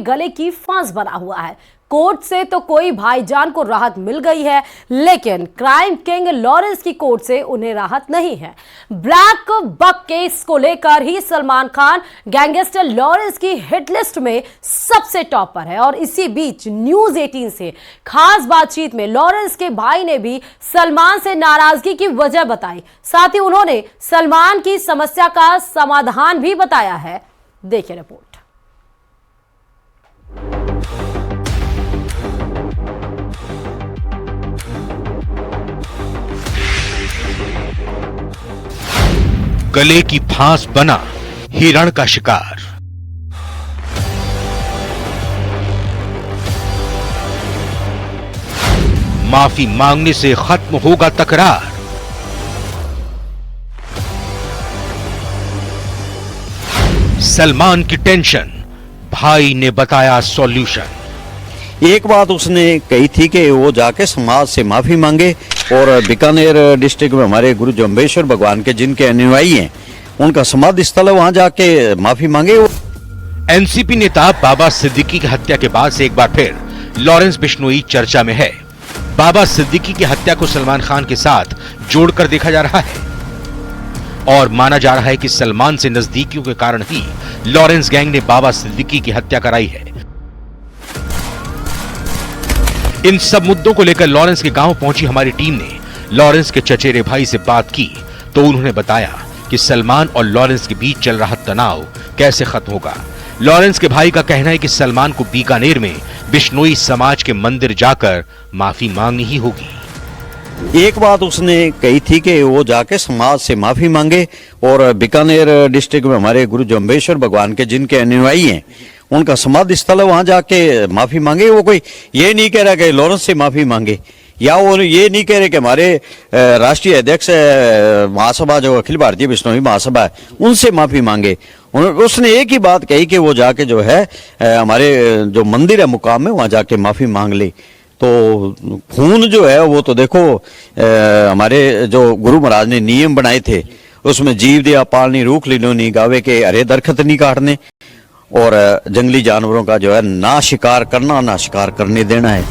गले की फांस बना हुआ है। कोर्ट से तो कोई भाईजान को राहत मिल गई है, लेकिन क्राइम किंग लॉरेंस की कोर्ट से उन्हें राहत नहीं है। ब्लैक बक केस को लेकर ही सलमान खान गैंगस्टर लॉरेंस की हिट लिस्ट में सबसे टॉप पर है। और इसी बीच न्यूज 18 से खास बातचीत में लॉरेंस के भाई ने भी सलमान से नाराजगी की वजह बताई। साथ ही उन्होंने सलमान की समस्या का समाधान भी बताया है। देखिए रिपोर्ट। गले की फांस बना हिरण का शिकार। माफी मांगने से खत्म होगा तकरार। सलमान की टेंशन, भाई ने बताया सॉल्यूशन। एक बात उसने कही थी कि वो जाके समाज से माफी मांगे और बीकानेर डिस्ट्रिक्ट में हमारे गुरु जम्बेश्वर भगवान के जिनके अनुयायी हैं उनका समाधि स्थल है, वहां जाके माफी मांगे। एनसीपी नेता बाबा सिद्दीकी की हत्या के बाद से एक बार फिर लॉरेंस बिश्नोई चर्चा में है। बाबा सिद्दीकी की हत्या को सलमान खान के साथ जोड़कर देखा जा रहा है और माना जा रहा है कि सलमान से नजदीकियों के कारण ही लॉरेंस गैंग ने बाबा सिद्दीकी की हत्या कराई है। इन सब मुद्दों को लेकर लॉरेंस के गांव पहुंची हमारी टीम ने लॉरेंस के चचेरे भाई से बात की तो उन्होंने बताया कि सलमान और लॉरेंस के बीच चल रहा तनाव कैसे खत्म होगा। लॉरेंस के भाई का कहना है कि सलमान को बीकानेर में बिश्नोई समाज के मंदिर जाकर माफी मांगनी ही होगी। एक बात उसने कही थी कि वो जाके समाज से माफी मांगे और बीकानेर डिस्ट्रिक्ट में हमारे गुरु जम्बेश्वर भगवान के जिनके अनुयायी हैं उनका समाधि स्थल है, वहां जाके माफी मांगे। वो कोई ये नहीं कह रहा कि लॉरेंस से माफी मांगे या वो ये नहीं कह रहे कि हमारे राष्ट्रीय अध्यक्ष महासभा जो अखिल भारतीय बिश्नोई महासभा है उनसे माफी मांगे। उसने एक ही बात कही कि वो जाके जो है हमारे जो मंदिर है मुकाम में वहां जाके माफी मांग ले। तो खून जो है वो तो देखो हमारे जो गुरु महाराज ने नियम बनाए थे उसमें जीव दिया पालनी रूख लीनो नहीं गावे के हरे दरखत नहीं काटने और जंगली जानवरों का जो है ना शिकार करना ना शिकार करने देना है।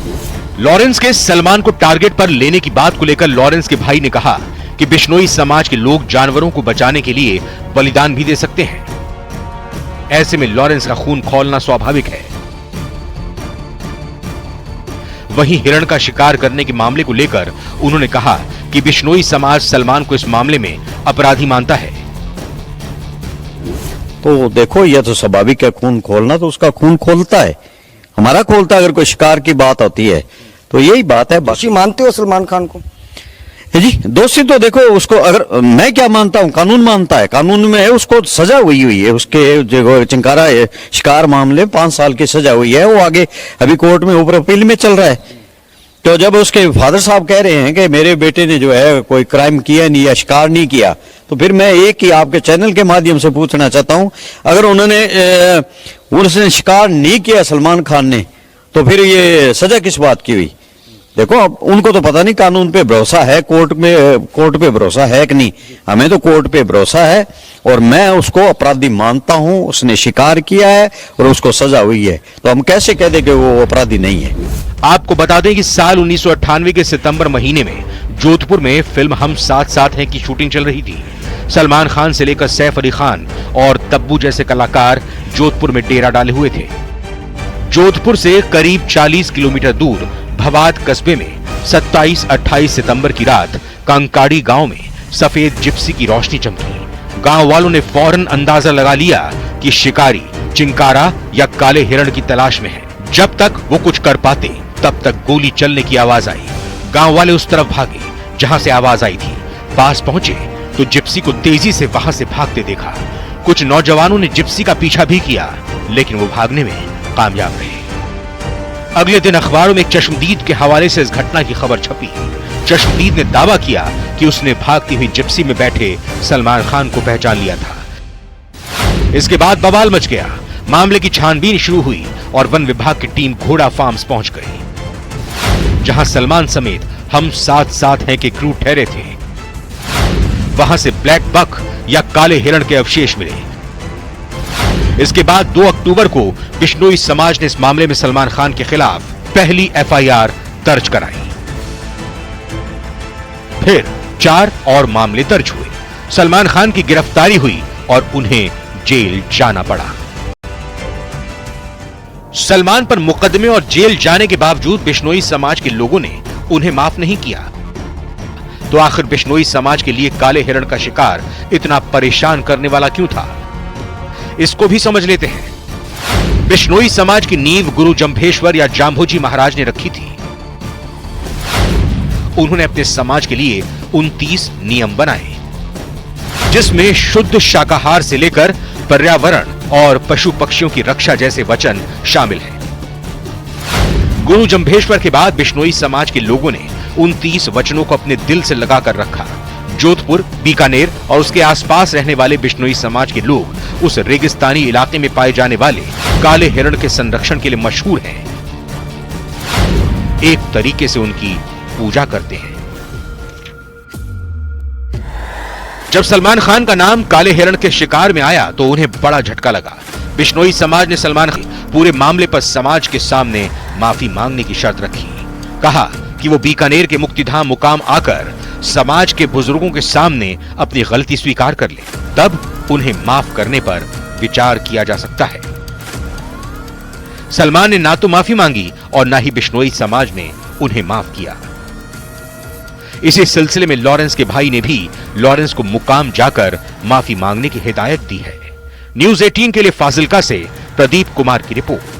लॉरेंस के सलमान को टारगेट पर लेने की बात को लेकर लॉरेंस के भाई ने कहा कि बिश्नोई समाज के लोग जानवरों को बचाने के लिए बलिदान भी दे सकते हैं। ऐसे में लॉरेंस का खून खौलना स्वाभाविक है। वहीं हिरण का शिकार करने के मामले को लेकर उन्होंने कहा कि बिश्नोई समाज सलमान को इस मामले में अपराधी मानता है। तो देखो यह तो स्वाभाविक है, खून खोलना तो उसका खून खोलता है, हमारा खोलता है। अगर कोई शिकार की बात होती है तो यही बात है। दोषी मानते हो सलमान खान को? जी दोषी तो देखो उसको, अगर मैं क्या मानता हूँ, कानून मानता है, कानून में है उसको सजा हुई है। उसके जो चिंकारा शिकार मामले 5 साल की सजा हुई है, वो आगे अभी कोर्ट में ऊपर अपील में चल रहा है। तो जब उसके फादर साहब कह रहे हैं कि मेरे बेटे ने जो है कोई क्राइम किया नहीं या शिकार नहीं किया, तो फिर मैं एक ही आपके चैनल के माध्यम से पूछना चाहता हूं, अगर उन्होंने शिकार नहीं किया सलमान खान ने, तो फिर ये सजा किस बात की हुई? देखो अब उनको तो पता नहीं कानून पे भरोसा है, कोर्ट पे भरोसा है कि नहीं। हमें तो कोर्ट पे भरोसा है और मैं उसको अपराधी मानता हूं। उसने शिकार किया है और उसको सजा हुई है, तो हम कैसे कह दें कि वो अपराधी नहीं है। आपको बता दें कि साल 1998 के सितंबर महीने में जोधपुर में फिल्म हम साथ साथ हैं की शूटिंग चल रही थी। सलमान खान से लेकर सैफ अली खान और तब्बू जैसे कलाकार जोधपुर में डेरा डाले हुए थे। जोधपुर से करीब 40 किलोमीटर दूर भवाद कस्बे में 27-28 सितंबर की रात कंकाड़ी गांव में सफेद जिप्सी की रोशनी चमकी। गांव वालों ने फौरन अंदाजा लगा लिया कि शिकारी चिंकारा या काले हिरण की तलाश में है। जब तक वो कुछ कर पाते तब तक गोली चलने की आवाज आई। गांव वाले उस तरफ भागे जहां से आवाज आई थी। पास पहुंचे तो जिप्सी को तेजी से वहां से भागते देखा। कुछ नौजवानों ने जिप्सी का पीछा भी किया, लेकिन वो भागने में कामयाब रहे। अगले दिन अखबारों में एक चश्मदीद के हवाले से इस घटना की खबर छपी। चश्मदीद ने दावा किया कि उसने भागती हुई जिप्सी में बैठे सलमान खान को पहचान लिया था। इसके बाद बवाल मच गया। मामले की छानबीन शुरू हुई और वन विभाग की टीम घोड़ा फार्म्स पहुंच गई, जहां सलमान समेत हम साथ साथ हैं के क्रू ठहरे थे। वहां से ब्लैक बक या काले हिरण के अवशेष मिले। इसके बाद 2 अक्टूबर को बिश्नोई समाज ने इस मामले में सलमान खान के खिलाफ पहली एफआईआर दर्ज कराई। फिर 4 और मामले दर्ज हुए। सलमान खान की गिरफ्तारी हुई और उन्हें जेल जाना पड़ा। सलमान पर मुकदमे और जेल जाने के बावजूद बिश्नोई समाज के लोगों ने उन्हें माफ नहीं किया। तो आखिर बिश्नोई समाज के लिए काले हिरण का शिकार इतना परेशान करने वाला क्यों था, इसको भी समझ लेते हैं। बिश्नोई समाज की नींव गुरु जंभेश्वर या जाम्भोजी महाराज ने रखी थी। उन्होंने अपने समाज के लिए 29 नियम बनाए, जिसमें शुद्ध शाकाहार से लेकर पर्यावरण और पशु पक्षियों की रक्षा जैसे वचन शामिल हैं। गुरु जंभेश्वर के बाद बिश्नोई समाज के लोगों ने 29 वचनों को अपने दिल से लगाकर रखा। जोधपुर, बीकानेर और उसके आसपास रहने वाले बिश्नोई समाज के लोग उस रेगिस्तानी इलाके में पाए जाने वाले काले हिरण के संरक्षण के लिए मशहूर हैं। एक तरीके से उनकी पूजा करते हैं। जब सलमान खान का नाम काले हिरण के शिकार में आया तो उन्हें बड़ा झटका लगा। बिश्नोई समाज ने सलमान खान पूरे मामले पर समाज के सामने माफी मांगने की शर्त रखी। कहा कि वो बीकानेर के मुक्तिधाम मुकाम आकर समाज के बुजुर्गों के सामने अपनी गलती स्वीकार कर ले, तब उन्हें माफ करने पर विचार किया जा सकता है। सलमान ने ना तो माफी मांगी और ना ही बिश्नोई समाज ने उन्हें माफ किया। इसी सिलसिले में लॉरेंस के भाई ने भी लॉरेंस को मुकाम जाकर माफी मांगने की हिदायत दी है। न्यूज़ 18 के लिए फाजिल्का से प्रदीप कुमार की रिपोर्ट।